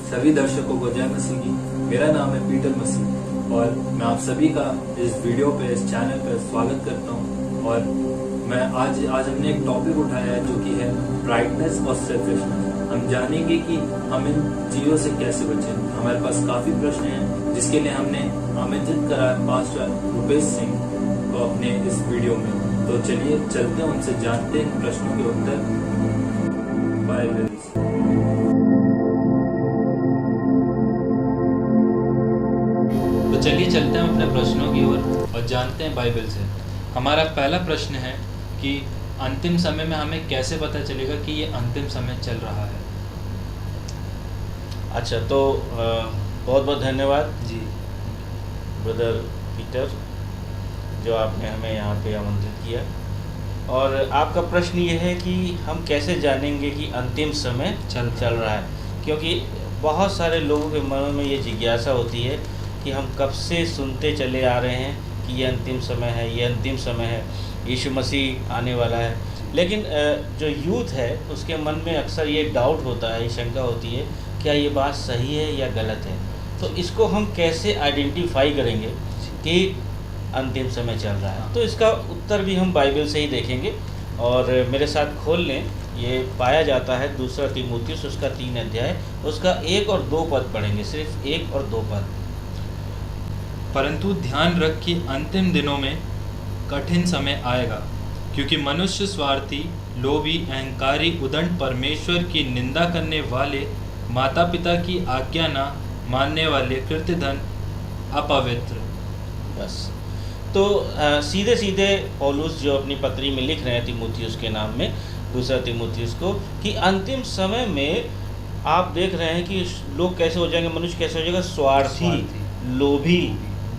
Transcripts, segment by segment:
सभी दर्शकों को जय मसीह की। मेरा नाम है पीटर मसीह और मैं आप सभी का इस वीडियो पे, इस चैनल पे स्वागत करता हूँ। और मैं आज हमने एक टॉपिक उठाया है जो कि है ब्राइटनेस और सेल्फिशनेस। हम जानेंगे कि हम इन चीज़ों से कैसे बचें। हमारे पास काफ़ी प्रश्न हैं जिसके लिए हमने आमंत्रित करा है पास्टर रुपेश सिंह को अपने इस वीडियो में। तो चलिए चलते हैं, उनसे जानते हैं प्रश्नों के उत्तर। बाइबल तो चलिए चलते हैं अपने प्रश्नों की ओर और जानते हैं बाइबल से। हमारा पहला प्रश्न है कि अंतिम समय में हमें कैसे पता चलेगा कि ये अंतिम समय चल रहा है। अच्छा, तो बहुत बहुत धन्यवाद जी ब्रदर पीटर, जो आपने हमें यहाँ पे आमंत्रित किया। और आपका प्रश्न ये है कि हम कैसे जानेंगे कि अंतिम समय चल रहा है, क्योंकि बहुत सारे लोगों के मनों में ये जिज्ञासा होती है कि हम कब से सुनते चले आ रहे हैं कि ये अंतिम समय है, ये अंतिम समय है, यीशु मसीह आने वाला है। लेकिन जो यूथ है उसके मन में अक्सर ये डाउट होता है, ये शंका होती है, क्या ये बात सही है या गलत है। तो इसको हम कैसे आइडेंटिफाई करेंगे कि अंतिम समय चल रहा है। तो इसका उत्तर भी हम बाइबल से ही देखेंगे। और मेरे साथ खोल लें, ये पाया जाता है 2 तीमुथियुस उसका 3 अध्याय, उसका 1 और 2 पद पढ़ेंगे, सिर्फ 1 और 2 पद। परंतु ध्यान रख कि अंतिम दिनों में कठिन समय आएगा, क्योंकि मनुष्य स्वार्थी, लोभी, अहंकारी, उद्दंड, परमेश्वर की निंदा करने वाले, माता पिता की आज्ञा न मानने वाले, कृत्यधन, अपवित्र। बस तो सीधे सीधे पौलुस जो अपनी पत्री में लिख रहे हैं तीमुथियुस के नाम में, 2 तीमुथियुस को, कि अंतिम समय में आप देख रहे हैं कि लोग कैसे हो जाएंगे, मनुष्य कैसे हो जाएगा, स्वार्थी, लोभी,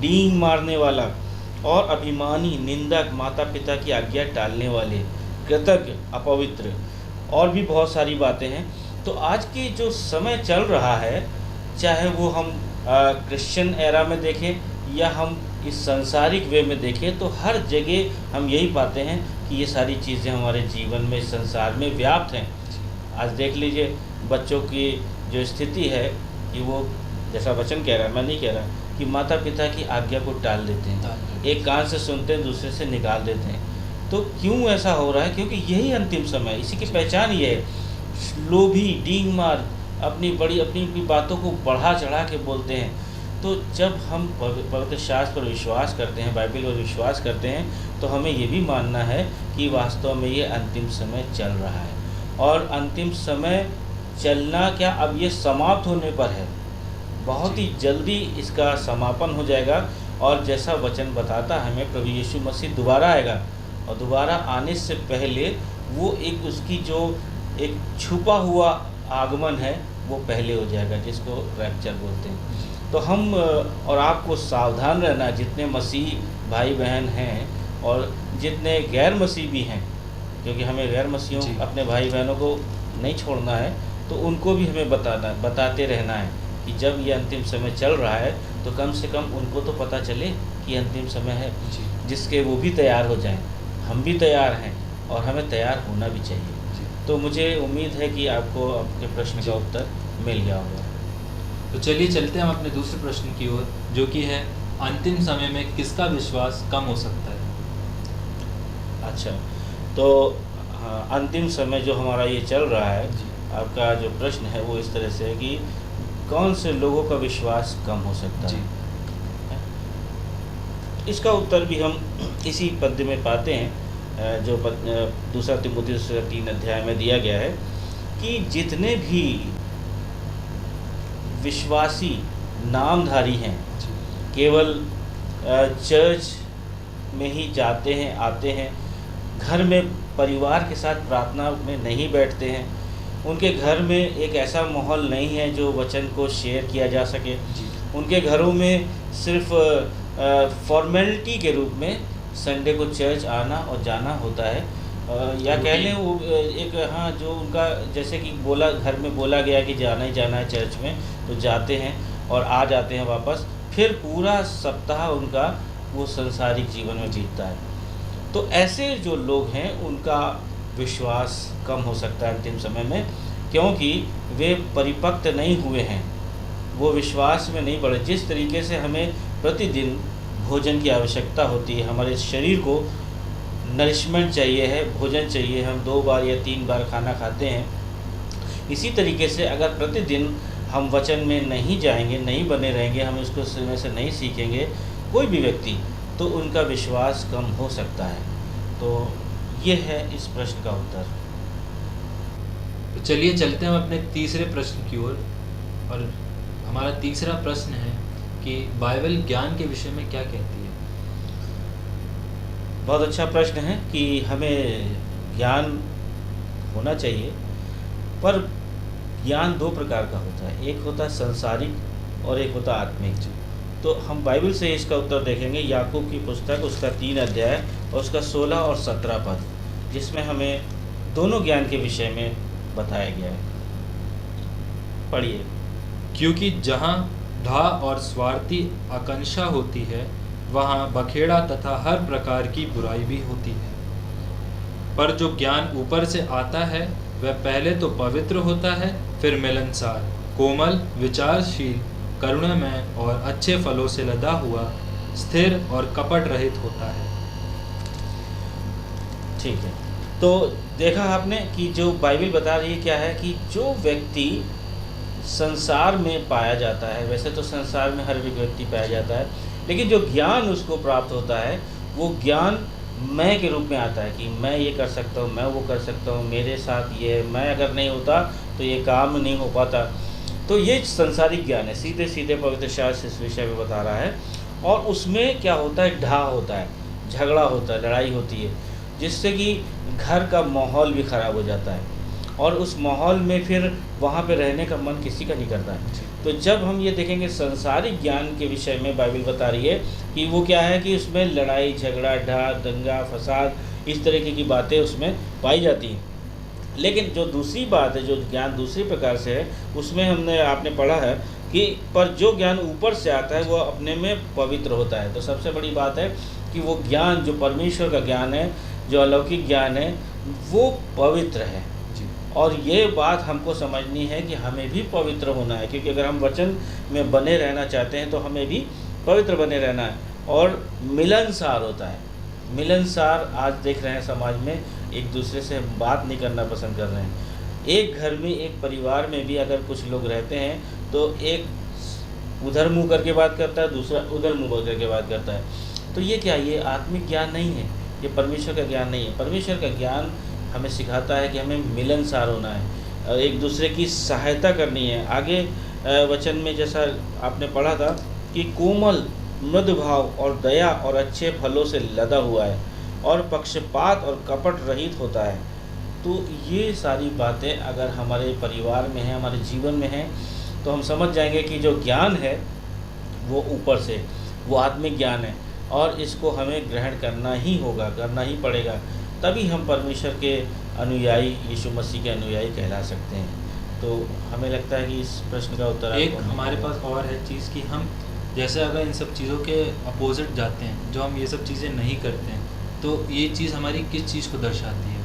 डींग मारने वाला और अभिमानी, निंदक, माता पिता की आज्ञा टालने वाले, कृतज्ञ, अपवित्र, और भी बहुत सारी बातें हैं। तो आज की जो समय चल रहा है, चाहे वो हम क्रिश्चियन एरा में देखें या हम इस सांसारिक वे में देखें, तो हर जगह हम यही पाते हैं कि ये सारी चीज़ें हमारे जीवन में, इस संसार में व्याप्त हैं। आज देख लीजिए बच्चों की जो स्थिति है कि वो, जैसा वचन कह रहा है, मैं नहीं कह रहा, कि माता पिता की आज्ञा को टाल देते हैं, एक कान से सुनते हैं दूसरे से निकाल देते हैं। तो क्यों ऐसा हो रहा है? क्योंकि यही अंतिम समय है। इसी की पहचान ये है, लोभी, डींग मार, अपनी बातों को बढ़ा चढ़ा के बोलते हैं। तो जब हम पवित्र शास्त्र पर विश्वास करते हैं, बाइबल पर विश्वास करते हैं, तो हमें ये भी मानना है कि वास्तव में ये अंतिम समय चल रहा है। और अंतिम समय चलना क्या, अब ये समाप्त होने पर है, बहुत ही जल्दी इसका समापन हो जाएगा। और जैसा वचन बताता है हमें, प्रभु यीशु मसीह दोबारा आएगा, और दोबारा आने से पहले वो एक उसकी जो एक छुपा हुआ आगमन है वो पहले हो जाएगा, जिसको रैप्चर बोलते हैं। तो हम और आपको सावधान रहना, जितने मसीह भाई बहन हैं और जितने गैर मसीह भी हैं, क्योंकि हमें गैर मसीहों अपने भाई बहनों को नहीं छोड़ना है, तो उनको भी हमें बताते रहना है कि जब ये अंतिम समय चल रहा है तो कम से कम उनको तो पता चले कि अंतिम समय है, जिसके वो भी तैयार हो जाएं। हम भी तैयार हैं और हमें तैयार होना भी चाहिए। तो मुझे उम्मीद है कि आपको आपके प्रश्न का उत्तर मिल गया होगा। तो चलिए चलते हैं हम अपने दूसरे प्रश्न की ओर, जो कि है अंतिम समय में किसका विश्वास कम हो सकता है। अच्छा, तो अंतिम समय जो हमारा ये चल रहा है, आपका जो प्रश्न है वो इस तरह से है कि कौन से लोगों का विश्वास कम हो सकता है। इसका उत्तर भी हम इसी पद्य में पाते हैं, जो 2 तीमुथियुस 3 अध्याय में दिया गया है, कि जितने भी विश्वासी नामधारी हैं, केवल चर्च में ही जाते हैं, आते हैं, घर में परिवार के साथ प्रार्थना में नहीं बैठते हैं, उनके घर में एक ऐसा माहौल नहीं है जो वचन को शेयर किया जा सके, उनके घरों में सिर्फ फॉर्मेलिटी के रूप में संडे को चर्च आना और जाना होता है, या कह लें वो एक, हाँ, जो उनका जैसे कि घर में बोला गया कि जाना ही जाना है चर्च में, तो जाते हैं और आ जाते हैं वापस। फिर पूरा सप्ताह उनका वो संसारिक जीवन में बीतता है। तो ऐसे जो लोग हैं उनका विश्वास कम हो सकता है अंतिम समय में, क्योंकि वे परिपक्व नहीं हुए हैं वो विश्वास में नहीं बढ़े। जिस तरीके से हमें प्रतिदिन भोजन की आवश्यकता होती है, हमारे शरीर को नरिशमेंट चाहिए है, भोजन चाहिए, हम 2 बार या 3 बार खाना खाते हैं, इसी तरीके से अगर प्रतिदिन हम वचन में नहीं जाएंगे, नहीं बने रहेंगे, हम इसको समय से नहीं सीखेंगे कोई भी व्यक्ति, तो उनका विश्वास कम हो सकता है। तो ये है इस प्रश्न का उत्तर। तो चलिए चलते हैं हम अपने तीसरे प्रश्न की ओर। और हमारा तीसरा प्रश्न है कि बाइबल ज्ञान के विषय में क्या कहती है। बहुत अच्छा प्रश्न है कि हमें ज्ञान होना चाहिए, पर ज्ञान 2 प्रकार का होता है, एक होता है संसारिक और एक होता है आत्मिक। तो हम बाइबल से इसका उत्तर देखेंगे, याकूब की पुस्तक उसका 3 अध्याय और उसका 16 और 17 पद, जिसमें हमें दोनों ज्ञान के विषय में बताया गया है। पढ़िए। क्योंकि जहाँ ढा और स्वार्थी आकांक्षा होती है, वहाँ बखेड़ा तथा हर प्रकार की बुराई भी होती है। पर जो ज्ञान ऊपर से आता है वह पहले तो पवित्र होता है, फिर मिलनसार, कोमल, विचारशील, करुणामय और अच्छे फलों से लदा हुआ, स्थिर और कपट रहित होता है। ठीक है, तो देखा आपने कि जो बाइबल बता रही है क्या है कि जो व्यक्ति संसार में पाया जाता है, वैसे तो संसार में हर व्यक्ति पाया जाता है, लेकिन जो ज्ञान उसको प्राप्त होता है वो ज्ञान मैं के रूप में आता है कि मैं ये कर सकता हूँ, मैं वो कर सकता हूँ, मेरे साथ ये, मैं अगर नहीं होता तो ये काम नहीं हो पाता। तो ये संसारिक ज्ञान है, सीधे सीधे पवित्र शास्त्र इस विषय में बता रहा है। और उसमें क्या होता है, ढा होता है, झगड़ा होता है, लड़ाई होती है, जिससे कि घर का माहौल भी ख़राब हो जाता है और उस माहौल में फिर वहाँ पे रहने का मन किसी का नहीं करता है। तो जब हम ये देखेंगे संसारिक ज्ञान के विषय में बाइबल बता रही है कि वो क्या है कि उसमें लड़ाई झगड़ा, ढा, दंगा, फसाद, इस तरीके की बातें उसमें पाई जाती हैं। लेकिन जो दूसरी बात है, जो ज्ञान दूसरी प्रकार से है, उसमें आपने पढ़ा है कि पर जो ज्ञान ऊपर से आता है वो अपने में पवित्र होता है। तो सबसे बड़ी बात है कि वो ज्ञान जो परमेश्वर का ज्ञान है, जो अलौकिक ज्ञान है, वो पवित्र है। और ये बात हमको समझनी है कि हमें भी पवित्र होना है, क्योंकि अगर हम वचन में बने रहना चाहते हैं तो हमें भी पवित्र बने रहना है। और मिलनसार होता है, मिलनसार आज देख रहे हैं समाज में एक दूसरे से बात नहीं करना पसंद कर रहे हैं। एक घर में, एक परिवार में भी अगर कुछ लोग रहते हैं तो एक उधर मुँह करके बात करता है, दूसरा उधर मुँह करके बात करता है। तो ये क्या, ये आत्मिक ज्ञान नहीं है, ये परमेश्वर का ज्ञान नहीं है। परमेश्वर का ज्ञान हमें सिखाता है कि हमें मिलनसार होना है और एक दूसरे की सहायता करनी है। आगे वचन में जैसा आपने पढ़ा था कि कोमल, मृदु भाव और दया और अच्छे फलों से लदा हुआ है और पक्षपात और कपट रहित होता है। तो ये सारी बातें अगर हमारे परिवार में हैं, हमारे जीवन में हैं, तो हम समझ जाएंगे कि जो ज्ञान है वो ऊपर से, वो आत्मिक ज्ञान है और इसको हमें ग्रहण करना ही होगा, करना ही पड़ेगा, तभी हम परमेश्वर के अनुयायी, यीशु मसीह के अनुयायी कहला सकते हैं। तो हमें लगता है कि इस प्रश्न का उत्तर एक हमारे पास और है चीज़ कि हम जैसे अगर इन सब चीज़ों के अपोजिट जाते हैं, जो हम ये सब चीज़ें नहीं करते हैं, तो ये चीज़ हमारी किस चीज़ को दर्शाती है।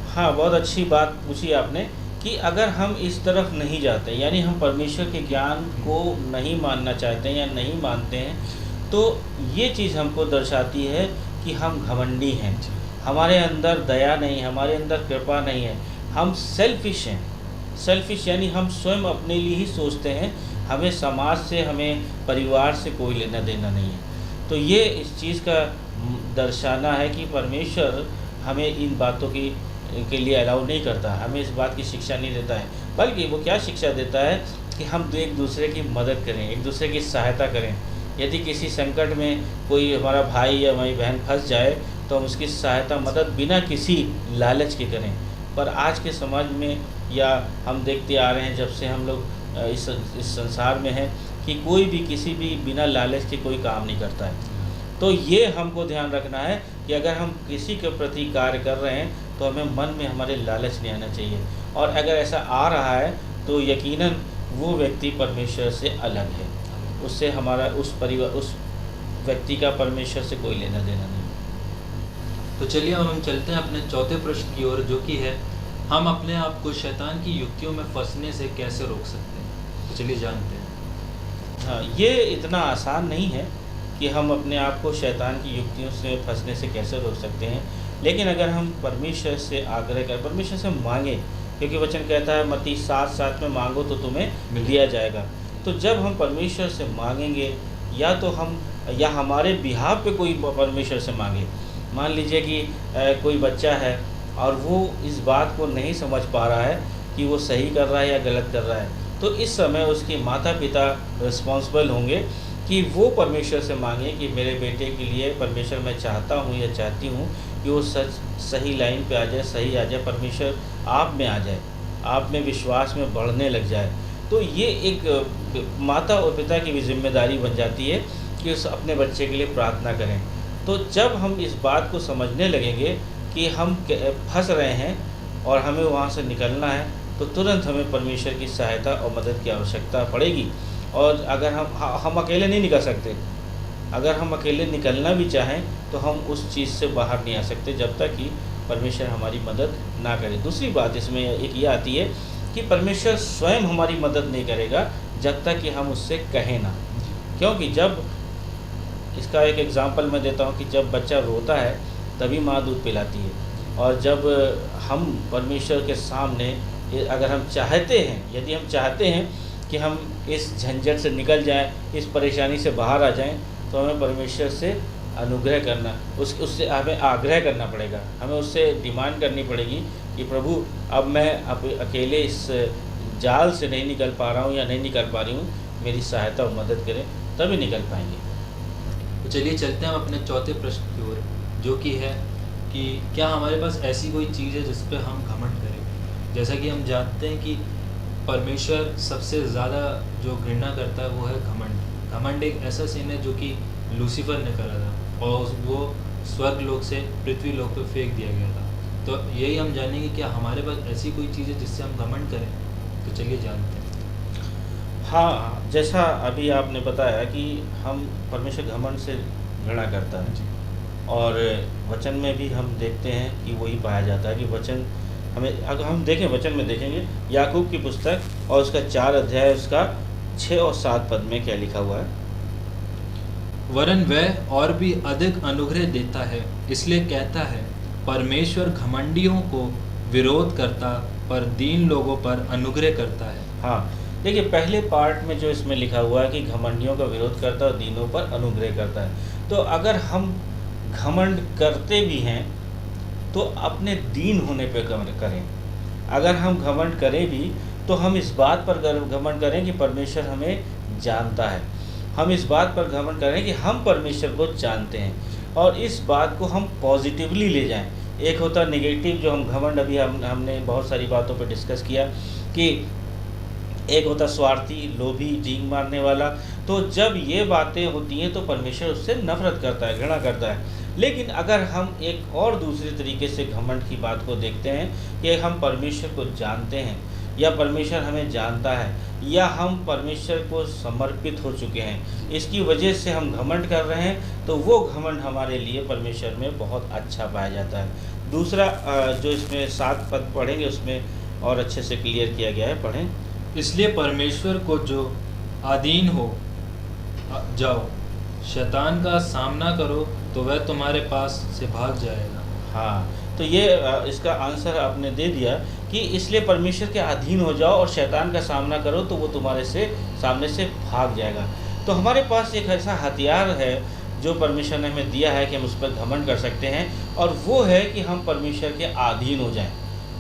हाँ, बहुत अच्छी बात पूछी आपने कि अगर हम इस तरफ नहीं जाते, यानी हम परमेश्वर के ज्ञान को नहीं मानना चाहते हैं या नहीं मानते हैं, तो ये चीज़ हमको दर्शाती है कि हम घमंडी हैं, हमारे अंदर दया नहीं, हमारे अंदर कृपा नहीं है, हम सेल्फिश हैं। सेल्फिश यानी हम स्वयं अपने लिए ही सोचते हैं, हमें समाज से, हमें परिवार से कोई लेना देना नहीं है। तो ये इस चीज़ का दर्शाना है कि परमेश्वर हमें इन बातों के लिए अलाउ नहीं करता, हमें इस बात की शिक्षा नहीं देता है, बल्कि वो क्या शिक्षा देता है कि हम एक दूसरे की मदद करें, एक दूसरे की सहायता करें। यदि किसी संकट में कोई हमारा भाई या हमारी बहन फंस जाए तो हम उसकी सहायता, मदद बिना किसी लालच के करें। पर आज के समाज में या हम देखते आ रहे हैं जब से हम लोग इस संसार में हैं कि कोई भी किसी भी बिना लालच के कोई काम नहीं करता है। तो ये हमको ध्यान रखना है कि अगर हम किसी के प्रति कार्य कर रहे हैं तो हमें मन में हमारे लालच नहीं आना चाहिए, और अगर ऐसा आ रहा है तो यकीनन वो व्यक्ति परमेश्वर से अलग है, उससे हमारा उस व्यक्ति का परमेश्वर से कोई लेना देना नहीं। तो चलिए हम चलते हैं अपने चौथे प्रश्न की ओर, जो कि है हम अपने आप को शैतान की युक्तियों में फंसने से कैसे रोक सकते हैं। तो चलिए जानते हैं। हाँ, ये इतना आसान नहीं है कि हम अपने आप को शैतान की युक्तियों से फंसने से कैसे रोक सकते हैं। लेकिन अगर हम परमेश्वर से आग्रह करें, परमेश्वर से मांगें, क्योंकि वचन कहता है मत्ती 7:7 में मांगो तो तुम्हें दिया जाएगा। तो जब हम परमेश्वर से मांगेंगे, या तो हम या हमारे बिहाफ पे कोई परमेश्वर से मांगे। मान लीजिए कि कोई बच्चा है और वो इस बात को नहीं समझ पा रहा है कि वो सही कर रहा है या गलत कर रहा है, तो इस समय उसके माता पिता रिस्पॉन्सिबल होंगे कि वो परमेश्वर से मांगे कि मेरे बेटे के लिए परमेश्वर, मैं चाहता हूँ या चाहती हूँ कि वो सही लाइन पे आ जाए, सही आ जाए, परमेश्वर आप में आ जाए, आप में विश्वास में बढ़ने लग जाए। तो ये एक माता और पिता की भी जिम्मेदारी बन जाती है कि उस अपने बच्चे के लिए प्रार्थना करें। तो जब हम इस बात को समझने लगेंगे कि हम फंस रहे हैं और हमें वहाँ से निकलना है, तो तुरंत हमें परमेश्वर की सहायता और मदद की आवश्यकता पड़ेगी। और अगर हम अकेले नहीं निकल सकते, अगर हम अकेले निकलना भी चाहें तो हम उस चीज़ से बाहर नहीं आ सकते जब तक कि परमेश्वर हमारी मदद ना करे। दूसरी बात इसमें एक ये आती है कि परमेश्वर स्वयं हमारी मदद नहीं करेगा जब तक कि हम उससे कहें ना। क्योंकि जब, इसका एक एग्ज़ाम्पल मैं देता हूँ कि जब बच्चा रोता है तभी माँ दूध पिलाती है, और जब हम परमेश्वर के सामने अगर हम चाहते हैं, यदि हम चाहते हैं कि हम इस झंझट से निकल जाएं, इस परेशानी से बाहर आ जाएं, तो हमें परमेश्वर से अनुग्रह करना, उससे हमें आग्रह करना पड़ेगा, हमें उससे डिमांड करनी पड़ेगी कि प्रभु अब मैं अकेले इस जाल से नहीं निकल पा रहा हूँ या नहीं निकल पा रही हूँ, मेरी सहायता और मदद करें, तभी निकल पाएंगे। तो चलिए चलते हैं हम अपने चौथे प्रश्न की ओर, जो कि है कि क्या हमारे पास ऐसी कोई चीज़ है जिस पे हम घमंड करें। जैसा कि हम जानते हैं कि परमेश्वर सबसे ज़्यादा जो घृणा करता है वो है घमंड। घमंड एक ऐसा सीन है जो कि लूसीफर ने करा था और वो स्वर्ग लोक से पृथ्वी लोक पे फेंक दिया गया था। तो यही हम जानेंगे क्या हमारे पास ऐसी कोई चीज़ है जिससे हम घमंड करें। तो चलिए जानते हैं। हाँ, जैसा अभी आपने बताया कि हम परमेश्वर घमंड से घृणा करता है, और वचन में भी हम देखते हैं कि वही पाया जाता है कि वचन हमें, अगर हम देखें वचन में देखेंगे याकूब की पुस्तक और उसका 4 अध्याय उसका 6 और 7 पद में क्या लिखा हुआ है। वरन वह और भी अधिक अनुग्रह देता है, इसलिए कहता है परमेश्वर घमंडियों को विरोध करता पर दीन लोगों पर अनुग्रह करता है। हाँ, देखिए पहले पार्ट में जो इसमें लिखा हुआ है कि घमंडियों का विरोध करता और दीनों पर अनुग्रह करता है, तो अगर हम घमंड करते भी हैं तो अपने दीन होने पे करें। अगर हम घमंड करें भी तो हम इस बात पर घमंड करें कि परमेश्वर हमें जानता है, हम इस बात पर घमंड करें कि हम परमेश्वर को जानते हैं, और इस बात को हम पॉजिटिवली ले जाएं। एक होता नेगेटिव जो हम घमंड, अभी हमने बहुत सारी बातों पर डिस्कस किया कि एक होता स्वार्थी, लोभी, डींग मारने वाला। तो जब ये बातें होती हैं तो परमेश्वर उससे नफरत करता है, घृणा करता है। लेकिन अगर हम एक और दूसरे तरीके से घमंड की बात को देखते हैं कि हम परमेश्वर को जानते हैं, या परमेश्वर हमें जानता है, या हम परमेश्वर को समर्पित हो चुके हैं, इसकी वजह से हम घमंड कर रहे हैं, तो वो घमंड हमारे लिए परमेश्वर में बहुत अच्छा पाया जाता है। दूसरा जो इसमें 7 पद पढ़ेंगे उसमें और अच्छे से क्लियर किया गया है, पढ़ें। इसलिए परमेश्वर को जो अधीन हो जाओ, शैतान का सामना करो तो वह तुम्हारे पास से भाग जाएगा। हाँ, तो ये इसका आंसर आपने दे दिया कि इसलिए परमेश्वर के अधीन हो जाओ और शैतान का सामना करो तो वो तुम्हारे सामने से भाग जाएगा। तो हमारे पास एक ऐसा हथियार है जो परमेश्वर ने हमें दिया है कि हम उस पर घमंड कर सकते हैं, और वो है कि हम परमेश्वर के अधीन हो जाएं।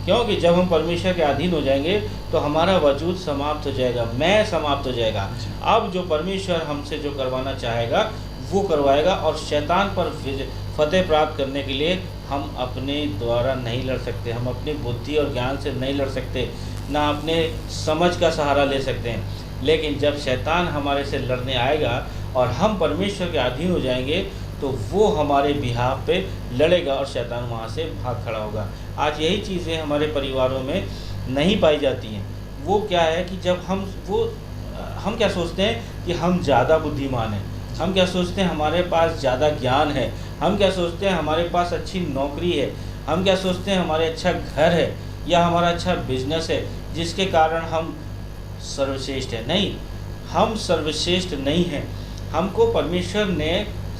क्योंकि जब हम परमेश्वर के अधीन हो जाएंगे तो हमारा वजूद समाप्त हो जाएगा, मैं समाप्त हो जाएगा। अब जो परमेश्वर हमसे जो करवाना चाहेगा वो करवाएगा, और शैतान पर फतेह प्राप्त करने के लिए हम अपने द्वारा नहीं लड़ सकते, हम अपनी बुद्धि और ज्ञान से नहीं लड़ सकते, ना अपने समझ का सहारा ले सकते हैं। लेकिन जब शैतान हमारे से लड़ने आएगा और हम परमेश्वर के अधीन हो जाएंगे तो वो हमारे बिहाफ पे लड़ेगा और शैतान वहाँ से भाग खड़ा होगा। आज यही चीज़ें हमारे परिवारों में नहीं पाई जाती हैं। वो क्या है कि जब हम क्या सोचते हैं कि हम ज़्यादा बुद्धिमान हैं, हम क्या सोचते हैं हमारे पास ज़्यादा ज्ञान है, हम क्या सोचते हैं हमारे पास अच्छी नौकरी है, हम क्या सोचते हैं हमारे अच्छा घर है या हमारा अच्छा बिजनेस है जिसके कारण हम सर्वश्रेष्ठ है। नहीं, हम सर्वश्रेष्ठ नहीं हैं। हमको परमेश्वर ने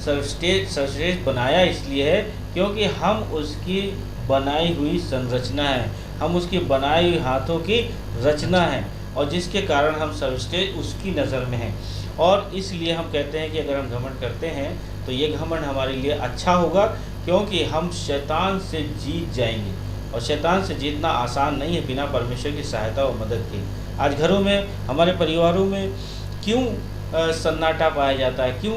सर्वश्रेष्ठ बनाया इसलिए है क्योंकि हम उसकी बनाई हुई संरचना है, हम उसकी बनाई हुई हाथों की रचना है, और जिसके कारण हम सर्वश्रेष्ठ उसकी नज़र में हैं। और इसलिए हम कहते हैं कि अगर हम घमंड करते हैं तो ये घमंड हमारे लिए अच्छा होगा, क्योंकि हम शैतान से जीत जाएंगे। और शैतान से जीतना आसान नहीं है बिना परमेश्वर की सहायता और मदद के। आज घरों में, हमारे परिवारों में क्यों सन्नाटा पाया जाता है, क्यों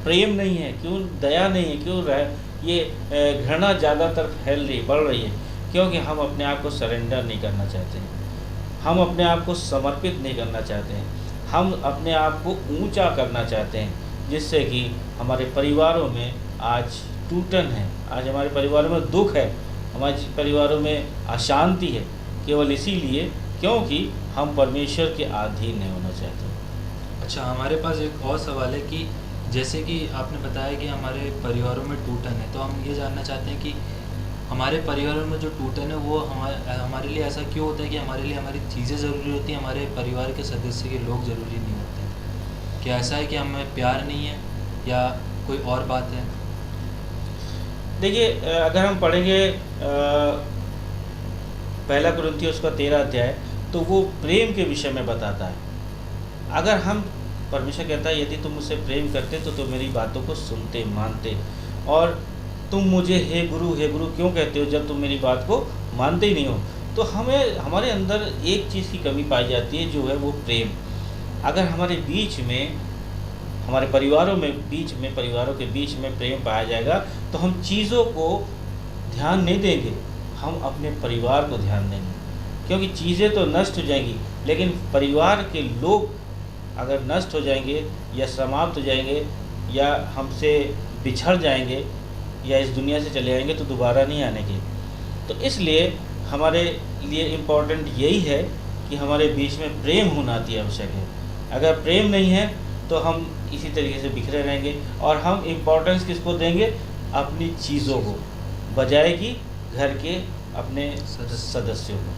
प्रेम नहीं है, क्यों दया नहीं है, क्यों ये घृणा ज़्यादातर बढ़ रही है? क्योंकि हम अपने आप को सरेंडर नहीं करना चाहते हैं, हम अपने आप को समर्पित नहीं करना चाहते हैं, हम अपने आप को ऊंचा करना चाहते हैं, जिससे कि हमारे परिवारों में आज टूटन है, आज हमारे परिवारों में दुख है, हमारे परिवारों में अशांति है, केवल इसीलिए क्योंकि हम परमेश्वर के अधीन नहीं होना चाहते। अच्छा, हमारे पास एक और सवाल है कि जैसे कि आपने बताया कि हमारे परिवारों में टूटन है, तो हम ये जानना चाहते हैं कि हमारे परिवारों में जो टूटन है वो हमारे लिए ऐसा क्यों होता है कि हमारे लिए हमारी चीज़ें ज़रूरी होती हैं, हमारे परिवार के सदस्य के लोग ज़रूरी नहीं होते हैं? क्या ऐसा है कि हमें प्यार नहीं है या कोई और बात है? देखिए, अगर हम पढ़ेंगे पहला कुरिन्थियों उसका 13 अध्याय, तो वो प्रेम के विषय में बताता है। अगर हम, परमेश्वर कहता है, यदि तुम मुझसे प्रेम करते तो तुम मेरी बातों को सुनते, मानते, और तुम मुझे हे गुरु क्यों कहते हो जब तुम मेरी बात को मानते ही नहीं हो? तो हमें, हमारे अंदर एक चीज़ की कमी पाई जाती है, जो है वो प्रेम। अगर हमारे बीच में, हमारे परिवारों के बीच में प्रेम पाया जाएगा तो हम चीज़ों को ध्यान नहीं देंगे, हम अपने परिवार को ध्यान देंगे। क्योंकि चीज़ें तो नष्ट हो जाएंगी, लेकिन परिवार के लोग अगर नष्ट हो जाएंगे या समाप्त हो जाएंगे या हमसे बिछड़ जाएंगे या इस दुनिया से चले जाएंगे तो दोबारा नहीं आने के। तो इसलिए हमारे लिए इम्पोर्टेंट यही है कि हमारे बीच में प्रेम होना अति आवश्यक है। अगर प्रेम नहीं है तो हम इसी तरीके से बिखरे रहेंगे, और हम इम्पोर्टेंस किसको देंगे? अपनी चीज़ों को, बजाय कि घर के अपने सदस्यों को।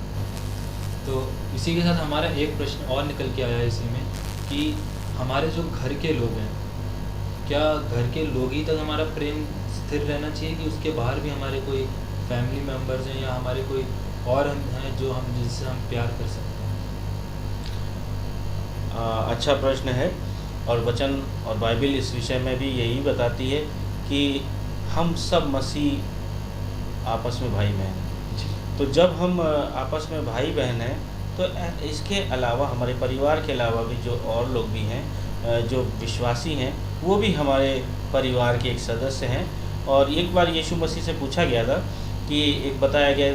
तो इसी के साथ हमारा एक प्रश्न और निकल के आया है इसी में कि हमारे जो घर के लोग हैं, क्या घर के लोग ही तक हमारा प्रेम स्थिर रहना चाहिए कि उसके बाहर भी हमारे कोई फैमिली मेम्बर्स हैं या हमारे कोई और हैं जो हम, जिससे हम प्यार कर सकते हैं? अच्छा प्रश्न है, और वचन और बाइबल इस विषय में भी यही बताती है कि हम सब मसीह आपस में भाई बहन हैं। तो जब हम आपस में भाई बहन हैं तो इसके अलावा, हमारे परिवार के अलावा भी जो और लोग भी हैं, जो विश्वासी हैं, वो भी हमारे परिवार के एक सदस्य हैं। और एक बार यीशु मसीह से पूछा गया था कि, एक बताया गया,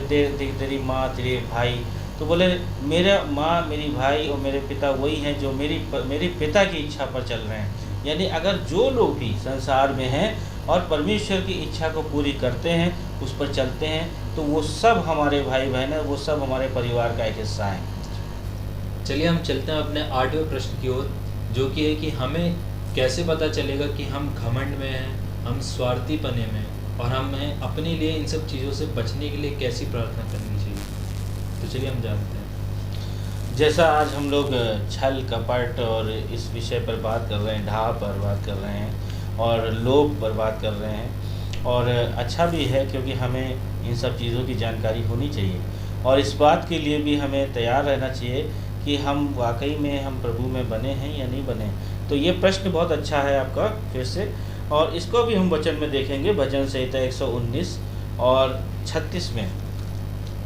तेरी माँ, तेरे भाई, तो बोले मेरा माँ, मेरी भाई और मेरे पिता वही हैं जो मेरे पिता की इच्छा पर चल रहे हैं। यानी अगर जो लोग भी संसार में हैं और परमेश्वर की इच्छा को पूरी करते हैं, उस पर चलते हैं, तो वो सब हमारे भाई बहन हैं, वो सब हमारे परिवार का एक हिस्सा है। चलिए हम चलते हैं अपने 8वें प्रश्न की ओर, जो कि है कि हमें कैसे पता चलेगा कि हम घमंड में हैं, हम स्वार्थी पने में, और हमें अपने लिए इन सब चीज़ों से बचने के लिए कैसी प्रार्थना करनी चाहिए? तो चलिए हम जानते हैं। जैसा आज हम लोग छल कपट और इस विषय पर बात कर रहे हैं, ढाह पर बात कर रहे हैं और लोभ पर बात कर रहे हैं, और अच्छा भी है क्योंकि हमें इन सब चीज़ों की जानकारी होनी चाहिए, और इस बात के लिए भी हमें तैयार रहना चाहिए कि हम वाकई में हम प्रभु में बने हैं या नहीं बने। तो ये प्रश्न बहुत अच्छा है आपका फिर से, और इसको भी हम वचन में देखेंगे, भजन संहिता 119 और 36 में।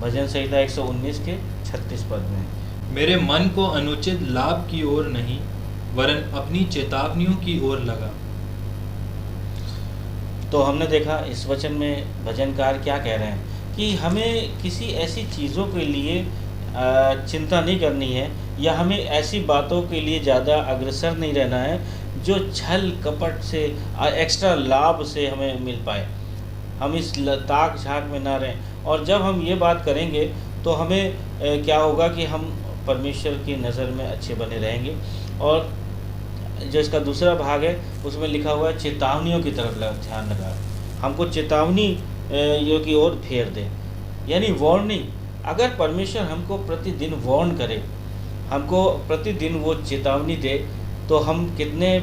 भजन संहिता 119 के 36 पद में, मेरे मन को अनुचित लाभ की ओर नहीं, वरन अपनी चेतावनियों की ओर लगा। तो हमने देखा इस वचन में भजनकार क्या कह रहे हैं कि हमें किसी ऐसी चीज़ों के लिए चिंता नहीं करनी है, या हमें ऐसी बातों के लिए ज़्यादा अग्रसर नहीं रहना है जो छल कपट से एक्स्ट्रा लाभ से हमें मिल पाए। हम इस ताक झांक में ना रहें, और जब हम ये बात करेंगे तो हमें क्या होगा कि हम परमेश्वर की नज़र में अच्छे बने रहेंगे। और जो इसका दूसरा भाग है उसमें लिखा हुआ है चेतावनियों की तरफ ध्यान लगा, हमको चेतावनी की ओर फेर दें, यानी वार्निंग। अगर परमेश्वर हमको प्रतिदिन वार्न करे, हमको प्रतिदिन वो चेतावनी दे, तो हम कितने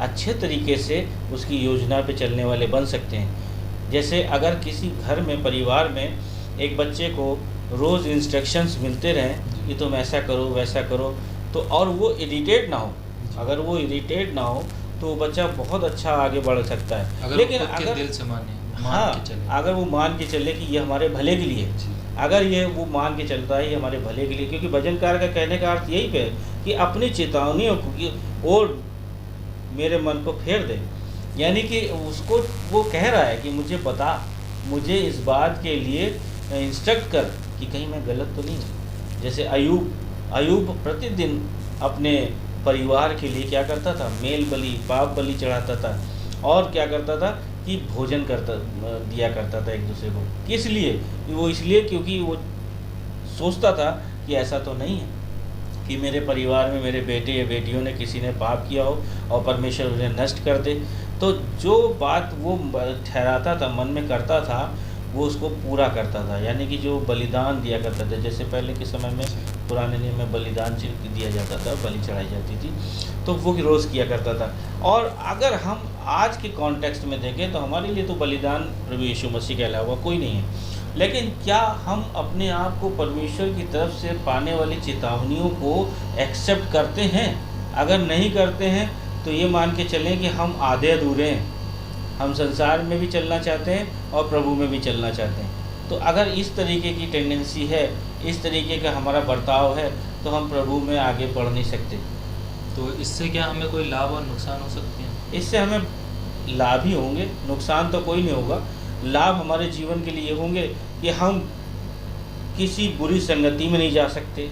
अच्छे तरीके से उसकी योजना पे चलने वाले बन सकते हैं। जैसे अगर किसी घर में, परिवार में एक बच्चे को रोज़ इंस्ट्रक्शंस मिलते रहें कि तुम ऐसा करो, वैसा करो, तो और वो इरिटेट ना हो, अगर वो इरिटेट ना हो तो वो बच्चा बहुत अच्छा आगे बढ़ सकता है। अगर लेकिन वो खुद के अगर दिल से माने, मान हाँ, के चले। अगर वो मान के चले कि ये हमारे भले के लिए, जी। अगर ये वो मान के चलता है ये हमारे भले के लिए, क्योंकि भजनकार का कहने का अर्थ यही पे है कि अपनी चेतावनियों की ओर मेरे मन को फेर दे, यानी कि उसको वो कह रहा है कि मुझे बता, मुझे इस बात के लिए इंस्ट्रक्ट कर कि कहीं मैं गलत तो नहीं हूँ। जैसे अयूब प्रतिदिन अपने परिवार के लिए क्या करता था, मेल बलि, पाप बलि चढ़ाता था, और क्या करता था कि भोजन दिया करता था एक दूसरे को। किस लिए? वो इसलिए क्योंकि वो सोचता था कि ऐसा तो नहीं है कि मेरे परिवार में मेरे बेटे या बेटियों ने किसी ने पाप किया हो और परमेश्वर उन्हें नष्ट कर दे। तो जो बात वो ठहराता था, मन में करता था, वो उसको पूरा करता था। यानी कि जो बलिदान दिया करता था, जैसे पहले के समय में पुराने नियम में बलिदान दिया जाता था, बलि चढ़ाई जाती थी, तो वो रोज़ किया करता था। और अगर हम आज के कॉन्टेक्स्ट में देखें तो हमारे लिए तो बलिदान प्रभु यीशु मसीह के अलावा कोई नहीं है। लेकिन क्या हम अपने आप को परमेश्वर की तरफ से पाने वाली चेतावनियों को एक्सेप्ट करते हैं? अगर नहीं करते हैं तो ये मान के चलें कि हम आधे अधूरे हैं। हम संसार में भी चलना चाहते हैं और प्रभु में भी चलना चाहते हैं। तो अगर इस तरीके की टेंडेंसी है, इस तरीके का हमारा बर्ताव है, तो हम प्रभु में आगे बढ़ नहीं सकते। तो इससे क्या हमें कोई लाभ और नुकसान हो सकते हैं? इससे हमें लाभ ही होंगे, नुकसान तो कोई नहीं होगा। लाभ हमारे जीवन के लिए होंगे कि हम किसी बुरी संगति में नहीं जा सकते,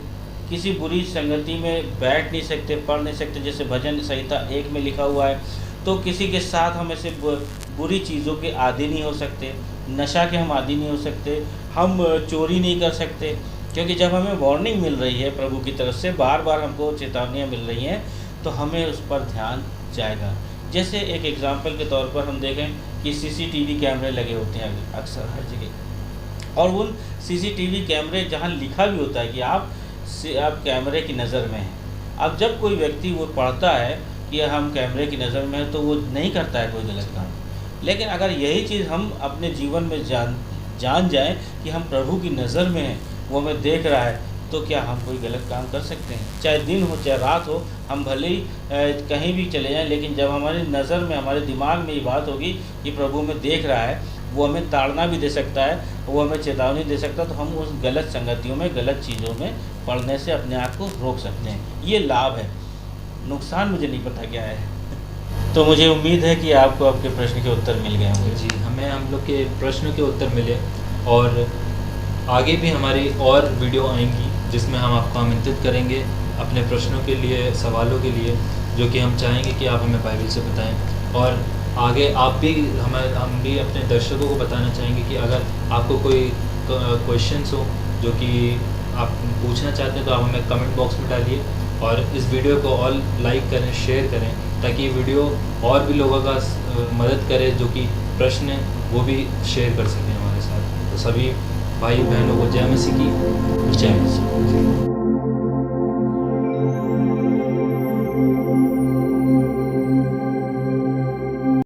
किसी बुरी संगति में बैठ नहीं सकते, पढ़ नहीं सकते। जैसे भजन संहिता 1 में लिखा हुआ है, तो किसी के साथ हम ऐसे बुरी चीज़ों के आदी नहीं हो सकते, नशा के हम आदी नहीं हो सकते, हम चोरी नहीं कर सकते, क्योंकि जब हमें वार्निंग मिल रही है प्रभु की तरफ से, बार बार हमको चेतावनियाँ मिल रही हैं, तो हमें उस पर ध्यान जाएगा। जैसे एक एग्जांपल के तौर पर हम देखें कि सीसीटीवी कैमरे लगे होते हैं अक्सर हर जगह, और उन सीसीटीवी कैमरे जहाँ लिखा भी होता है कि आप कैमरे की नज़र में हैं। अब जब कोई व्यक्ति वो पढ़ता है कि हम कैमरे की नज़र में हैं, तो वो नहीं करता है कोई गलत काम। लेकिन अगर यही चीज़ हम अपने जीवन में जान जाएं कि हम प्रभु की नज़र में हैं, वो हमें देख रहा है, तो क्या हम कोई गलत काम कर सकते हैं? चाहे दिन हो चाहे रात हो, हम भले ही कहीं भी चले जाएं, लेकिन जब हमारी नज़र में, हमारे दिमाग में ये बात होगी कि प्रभु हमें देख रहा है, वो हमें ताड़ना भी दे सकता है, वो हमें चेतावनी दे सकता है, तो हम उस गलत संगतियों में, गलत चीज़ों में पढ़ने से अपने आप को रोक सकते हैं। ये लाभ है। नुकसान मुझे नहीं पता क्या है। तो मुझे उम्मीद है कि आपको आपके प्रश्न के उत्तर मिल गए होंगे। जी, हमें हम लोग के प्रश्नों के उत्तर मिले, और आगे भी हमारी और वीडियो आएंगी जिसमें हम आपको आमंत्रित करेंगे अपने प्रश्नों के लिए, सवालों के लिए, जो कि हम चाहेंगे कि आप हमें बाइबल से बताएं। और आगे आप भी हम भी अपने दर्शकों को बताना चाहेंगे कि अगर आपको कोई क्वेश्चंस हो जो कि आप पूछना चाहते हैं, तो आप हमें कमेंट बॉक्स में डालिए, और इस वीडियो को और लाइक करें, शेयर करें, ताकि वीडियो और भी लोगों का मदद करे जो कि प्रश्न वो भी शेयर कर सकें हमारे साथ। तो सभी भाई बहनों को जय मसीह की जय मसीह।